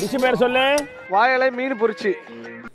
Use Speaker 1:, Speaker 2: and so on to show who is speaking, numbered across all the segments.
Speaker 1: Dish பேர் சொல்லு.
Speaker 2: வாழை மீன் பொரிச்சு.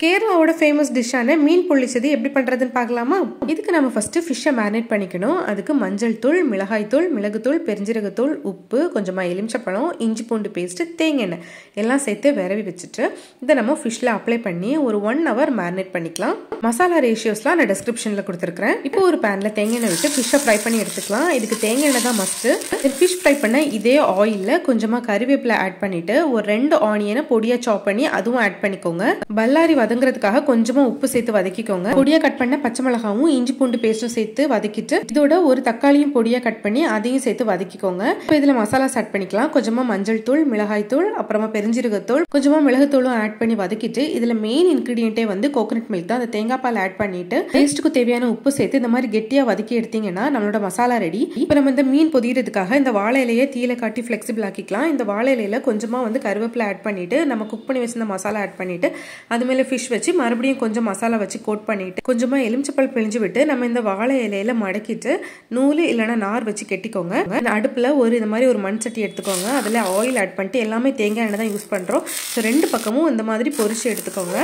Speaker 3: கேரளாவோட ஃபேமஸ் டிஷ்ஷான மீன் பொள்ளிச்சது எப்படி பண்ணுறதுன்னு பார்க்கலாமா? இதுக்கு நம்ம ஃபஸ்ட்டு ஃபிஷ்ஷை மேரினேட் பண்ணிக்கணும். அதுக்கு மஞ்சள் தூள், மிளகாய் தூள், மிளகுத்தூள், பெருஞ்சீரகத்தூள், உப்பு, கொஞ்சமாக எலுமிச்சப்பழம், இஞ்சி பூண்டு பேஸ்ட்டு, தேங்காய் எண்ணெய் எல்லாம் சேர்த்து விரவி வச்சுட்டு இதை நம்ம ஃபிஷ்ஷில் அப்ளை பண்ணி ஒரு 1 hour மேரினேட் பண்ணிக்கலாம். மசாலா ரேஷியோஸ்லாம் நான் டிஸ்கிரிப்ஷனில் கொடுத்துருக்குறேன். இப்போ ஒரு பேனில் தேங்காய் எண்ணெய் விட்டு ஃபிஷ்ஷை ஃப்ரை பண்ணி எடுத்துக்கலாம். இதுக்கு தேங்காய் எண்ணெய் தான் மஸ்ட்டு. ஃபிஷ் ஃப்ரை பண்ண இதே ஆயிலில் கொஞ்சமாக கறிவேப்பிலை ஆட் பண்ணிவிட்டு ஒரு 2 ஆனியனை பொடியாக சாப் பண்ணி அதுவும் ஆட் பண்ணிக்கோங்க. பல்லாரி வதங்குறதுக்காக கொஞ்சமா உப்பு சேர்த்து வதக்கிக்கோங்க. பொடியா கட் பண்ண பச்சை மிளகாவும் இஞ்சி பூண்டு பேஸ்டும் சேர்த்து வதக்கிட்டு இதோட ஒரு தக்காளியும் பொடியா கட் பண்ணி அதையும் சேர்த்து வதக்கிக்கோங்க. இப்போ இதுல மசாலாஸ் ஆட் பண்ணிக்கலாம். கொஞ்சமா மஞ்சள் தூள், மிளகாய் தூள், அப்புறமா பெருஞ்சீரகத்தூள், கொஞ்சமா மிளகுத்தூளும் ஆட் பண்ணி வதக்கிட்டு இதுல மெயின் இன்கிரீடியன்ட்டே வந்து கோகனட் மில்க் தான். அந்த தேங்காய் பால் ஆட் பண்ணிட்டு டேஸ்ட்டுக்கு தேவையான உப்பு சேர்த்து இந்த மாதிரி கெட்டியா வதக்கி எடுத்தீங்கன்னா நம்மளோட மசாலா ரெடி. இப்போ நம்ம இந்த மீன் பொதியறதுக்காக இந்த வாழை இலையை தீயில காட்டி ஃபிளெக்சிபிள் ஆக்கிக்கலாம். இந்த வாழை இலையில கொஞ்சமா வந்து கருவேப்பிலை ஆட் பண்ணிட்டு நம்ம குக் பண்ணி வச்சிருந்த மசாலா ஆட் பண்ணிட்டு அது மேல ஃபிஷ் வச்சு மறுபடியும் கொஞ்சம் மசாலா வச்சு கோட் பண்ணிட்டு கொஞ்சமா எலுமிச்சப்பழம் பிழிஞ்சு விட்டு நம்ம இந்த வாழை இலையில மடக்கிட்டு நூல் இல்லைன்னா நார் வச்சு கெட்டிக்கோங்க. அடுப்புல இந்த மாதிரி ஒரு மண் சட்டி எடுத்துக்கோங்க. அதுல ஆயில் ஆட் பண்ணிட்டு எல்லாமே தேங்காய் எண்ணெய் தான் யூஸ் பண்றோம். ஸோ 2 பக்கமும் இந்த மாதிரி பொரிச்சு எடுத்துக்கோங்க.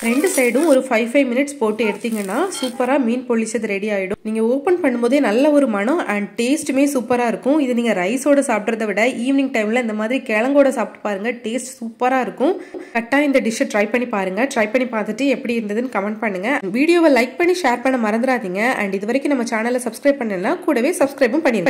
Speaker 3: 2 சைடும் ஒரு 5 மினிட்ஸ் போட்டு எடுத்தீங்கன்னா சூப்பரா மீன் பொள்ளிச்சது ரெடி ஆயிடும். நீங்க ஓபன் பண்ணும்போதே நல்ல ஒரு மனம் அண்ட் டேஸ்ட்டுமே சூப்பரா இருக்கும். இது நீங்க ரைஸோட சாப்பிட்றத விட ஈவினிங் டைம்ல இந்த மாதிரி கிழங்கோட சாப்பிட்டு பாருங்க, டேஸ்ட் சூப்பரா இருக்கும். கரெக்டாக இந்த டிஷ்ஷை ட்ரை பண்ணி பாருங்க. ட்ரை பண்ணி பார்த்துட்டு எப்படி இருந்ததுன்னு கமெண்ட் பண்ணுங்க. வீடியோவை லைக் பண்ணி ஷேர் பண்ண மறந்துடாதீங்க. அண்ட் இது வரைக்கும் நம்ம சேனலை சப்ஸ்கிரைப் பண்ணலாம், கூடவே சப்ஸ்கிரைபும் பண்ணி